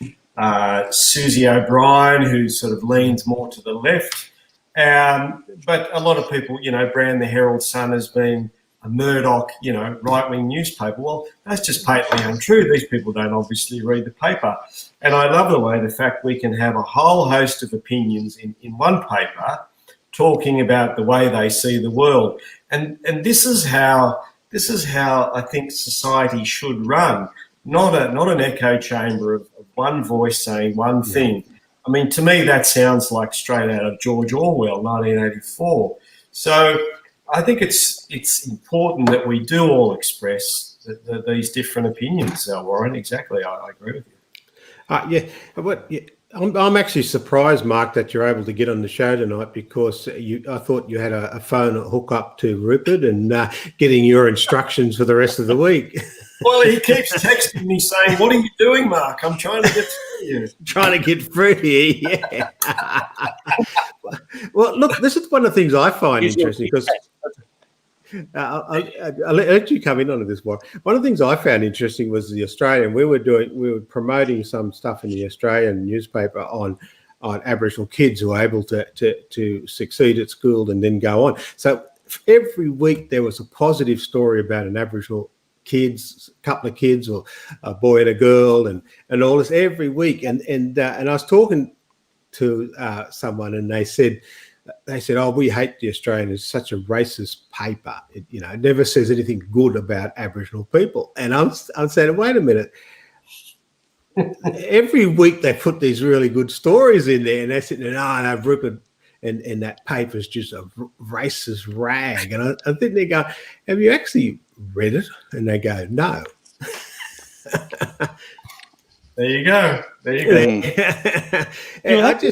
Susie O'Brien, who sort of leans more to the left. But a lot of people, you know, brand the Herald Sun as being a Murdoch, you know, right-wing newspaper. Well, that's just patently untrue. These people don't obviously read the paper. And I love the fact we can have a whole host of opinions in one paper talking about the way they see the world. And this is how I think society should run. Not an echo chamber of one voice saying one thing. I mean, to me, that sounds like straight out of George Orwell, 1984. So I think it's important that we do all express these different opinions, Warren. Exactly, I agree with you. I'm actually surprised, Mark, that you're able to get on the show tonight, because I thought you had a phone hook up to Rupert and getting your instructions for the rest of the week. Well, he keeps texting me saying, "What are you doing, Mark? I'm trying to get through you." Trying to get through here, yeah. Well, look, this is one of the things I find interesting, because I'll let you come in on this one. One of the things I found interesting was the Australian. We were promoting some stuff in the Australian newspaper on Aboriginal kids who are able to succeed at school and then go on. So every week there was a positive story about an Aboriginal couple of kids, or a boy and a girl, and all this every week. And I was talking to someone, and they said, "Oh, we hate the Australian. It's such a racist paper. It never says anything good about Aboriginal people." And I'm saying, wait a minute. Every week they put these really good stories in there, and they're sitting there, "Oh, no, Rupert, and that paper's just a racist rag." And I think they go, "Have you actually read it?" And they go, "No." There you go. There you go.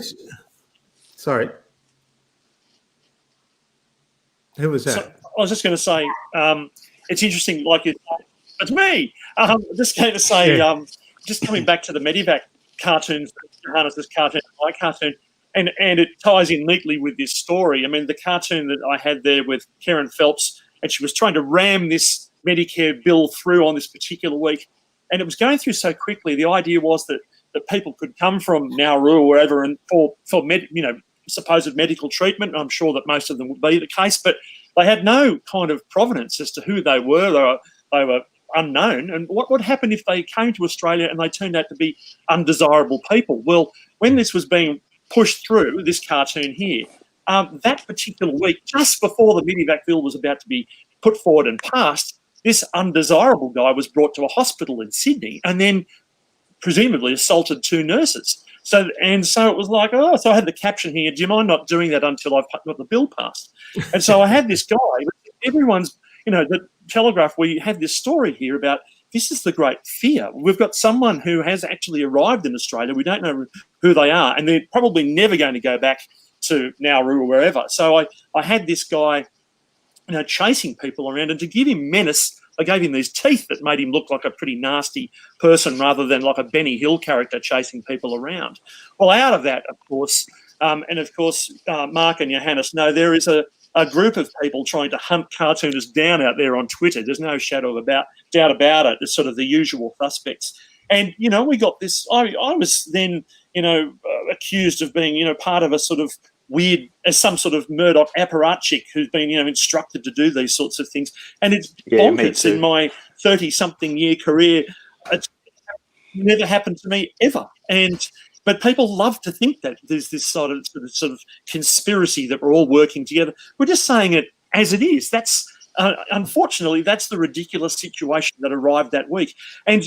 Sorry. Who was that? So I was just going to say, it's interesting, like it's me. Just going to say, just coming back to the Medevac cartoons, Johannes's cartoon, my cartoon, and it ties in neatly with this story. I mean, the cartoon that I had there with Karen Phelps, and she was trying to ram this Medicare bill through on this particular week, and it was going through so quickly. The idea was that people could come from Nauru or wherever and for supposed medical treatment. I'm sure that most of them would be the case, but they had no kind of provenance as to who they were. They were unknown. And what would happen if they came to Australia and they turned out to be undesirable people? Well, when this was being pushed through, this cartoon here, that particular week, just before the Medevac bill was about to be put forward and passed, this undesirable guy was brought to a hospital in Sydney and then presumably assaulted 2 nurses. So it was like, so I had the caption here, do you mind not doing that until I've got the bill passed? And so I had this guy, everyone's, the Telegraph, we had this story here about this is the great fear. We've got someone who has actually arrived in Australia. We don't know who they are, and they're probably never going to go back to Nauru or wherever. So I had this guy, chasing people around, and to give him menace, I gave him these teeth that made him look like a pretty nasty person rather than like a Benny Hill character chasing people around. Well, out of that, of course, Mark and Johannes know there is a group of people trying to hunt cartoonists down out there on Twitter. There's no shadow of doubt about it. It's sort of the usual suspects. And, we got this. I was then, accused of being, part of a sort of weird, as some sort of Murdoch apparatchik who's been, instructed to do these sorts of things. And it's bonkers in my 30-something year career. It's never happened to me ever. But people love to think that there's this sort of conspiracy that we're all working together. We're just saying it as it is. That's unfortunately, that's the ridiculous situation that arrived that week. And,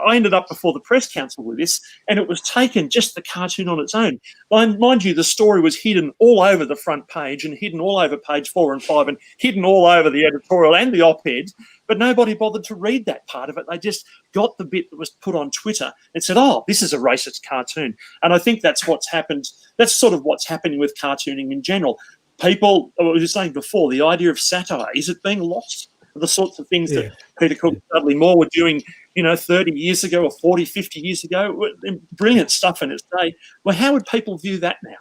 I ended up before the press council with this, and it was taken just the cartoon on its own. Mind you, the story was hidden all over the front page and hidden all over page 4 and 5 and hidden all over the editorial and the op-ed, but nobody bothered to read that part of it. They just got the bit that was put on Twitter and said, oh, this is a racist cartoon. And I think that's what's happened. That's sort of what's happening with cartooning in general. People, I was saying before, the idea of satire, is it being lost? The sorts of things that Peter Cook and Dudley Moore were doing, 30 years ago or 40, 50 years ago, brilliant stuff in its day. Well, how would people view that now?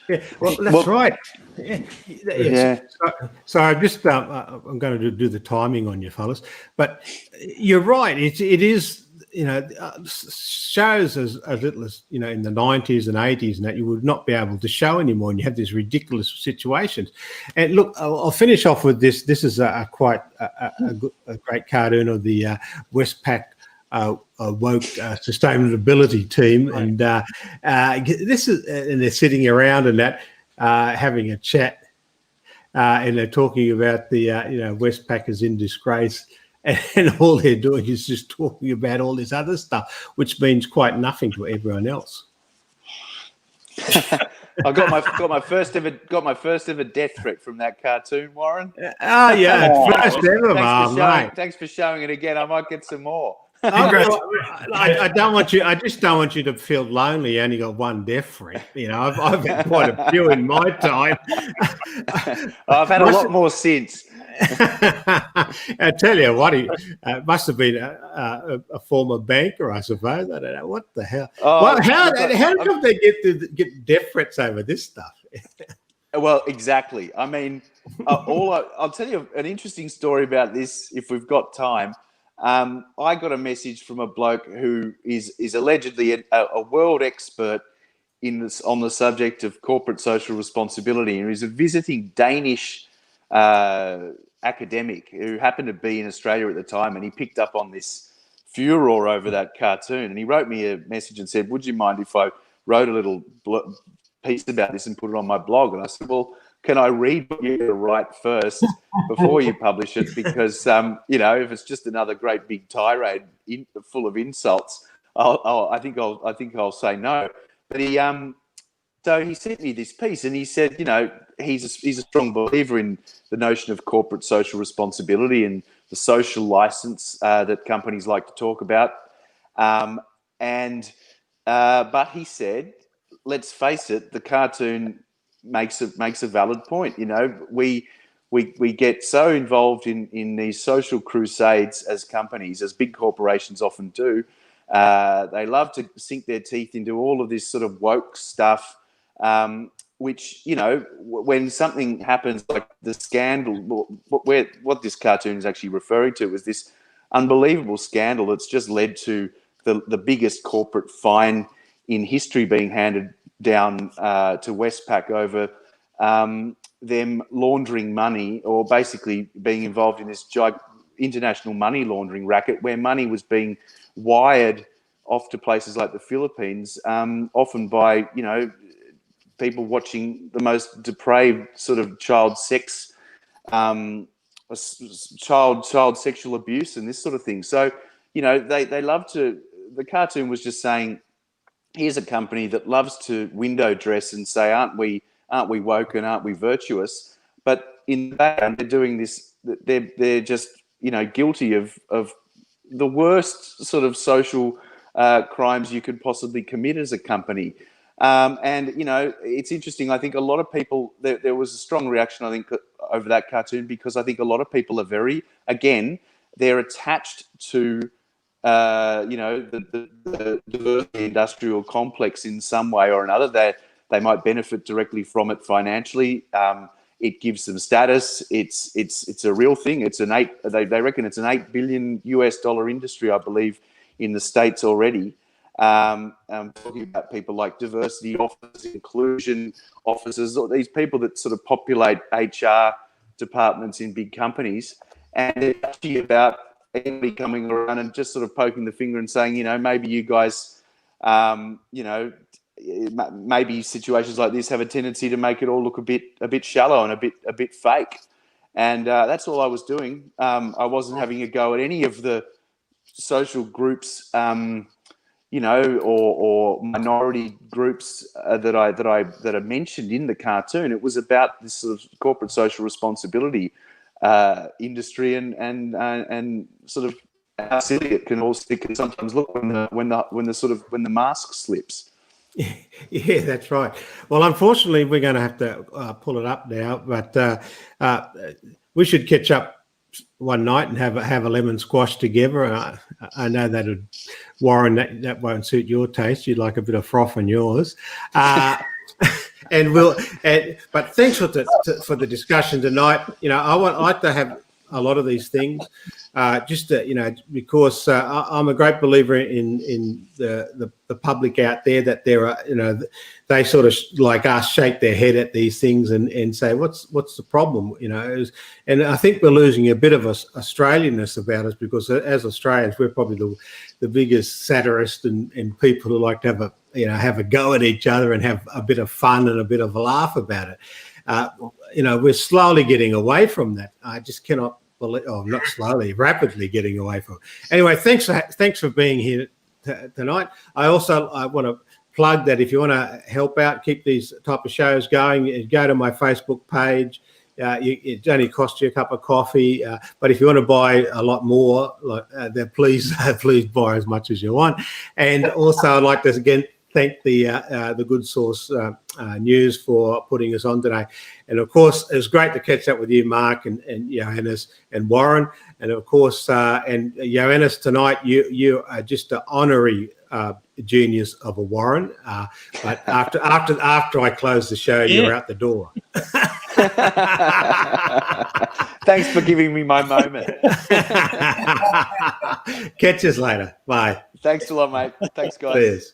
Yeah, well, that's right. Yeah. So I'm just, I'm going to do the timing on you fellas, but you're right. It is, shows as little as, in the 90s and 80s and that you would not be able to show anymore, and you have these ridiculous situations. And look, I'll finish off with this. This is a great cartoon of the Westpac woke sustainability team, and this is, and they're sitting around and that having a chat, and they're talking about the Westpac is in disgrace. And all they're doing is just talking about all this other stuff, which means quite nothing to everyone else. I got my first ever death threat from that cartoon, Warren. Oh yeah, first ever, mate. Thanks for showing it again. I might get some more. I don't want you. I just don't want you to feel lonely. You only got one death threat. I've had quite a few in my time. I've had a lot more since. I tell you what, he must have been a former banker, I suppose. I don't know what the hell. How come they get death threats over this stuff? Well, exactly. I mean, I'll tell you an interesting story about this if we've got time. I got a message from a bloke who is allegedly a world expert on the subject of corporate social responsibility, and he's a visiting Danish academic who happened to be in Australia at the time, and he picked up on this furor over that cartoon, and he wrote me a message and said, would you mind if I wrote a little piece about this and put it on my blog? And I said, well, can I read what you're going to write first before you publish it? Because, if it's just another great big tirade full of insults, I think I'll say no. But so he sent me this piece, and he said, he's a strong believer in the notion of corporate social responsibility and the social license that companies like to talk about. But he said, let's face it, the cartoon makes a valid point. You know, we get so involved in these social crusades as companies, as big corporations often do. They love to sink their teeth into all of this sort of woke stuff, which, you know, when something happens like the scandal, what this cartoon is actually referring to is this unbelievable scandal that's just led to the biggest corporate fine in history being handed down to Westpac over them laundering money, or basically being involved in this international money laundering racket where money was being wired off to places like the Philippines, often by, you know, people watching the most depraved sort of child sex, child sexual abuse and this sort of thing. So, you know, they love to. The cartoon was just saying, here's a company that loves to window dress and say, aren't we woke and aren't we virtuous? But in the background, they're doing this. They're just, you know, guilty of the worst sort of social crimes you could possibly commit as a company. And, you know, it's interesting. I think a lot of people, there was a strong reaction, I think, over that cartoon, because I think a lot of people are they're attached to, you know, the diversity industrial complex in some way or another. They might benefit directly from it financially. It gives them status. It's a real thing. They reckon it's an $8 billion industry, I believe, in the States already. I'm talking about people like diversity officers, inclusion officers, or these people that sort of populate HR departments in big companies. And it's actually about anybody coming around and just sort of poking the finger and saying, you know, maybe you guys, you know, maybe situations like this have a tendency to make it all look a bit shallow and a bit fake. And that's all I was doing. I wasn't having a go at any of the social groups, you know, or minority groups that are mentioned in the cartoon. It was about this sort of corporate social responsibility industry and sort of how silly it can sometimes look when the mask slips. Yeah, that's right. Well, unfortunately, we're going to have to pull it up now, but we should catch up one night and have a lemon squash together. I know that Warren, that won't suit your taste. You'd like a bit of froth in yours. But thanks for the discussion tonight. You know, I like to have a lot of these things, just to, you know, because I'm a great believer in the public out there, that there are, you know, they sort of like us shake their head at these things and say, what's the problem, you know? And I think we're losing a bit of Australianness about us, because as Australians, we're probably the biggest satirists and people who like to have a go at each other and have a bit of fun and a bit of a laugh about it. You know, we're slowly getting away from that. I just cannot believe, not slowly, rapidly getting away from it. Anyway, thanks for being here tonight. I want to plug that if you want to help out, keep these type of shows going, go to my Facebook page. It only costs you a cup of coffee, but if you want to buy a lot more, please buy as much as you want. And also, I'd like to again thank the Good Source News for putting us on today. And of course, it was great to catch up with you, Mark, and Johannes and Warren. And of course, and Johannes, tonight you are just an honorary genius of a Warren. But after I close the show, you're out the door. Thanks for giving me my moment. Catch us later. Bye. Thanks a lot, mate. Thanks, guys. Cheers.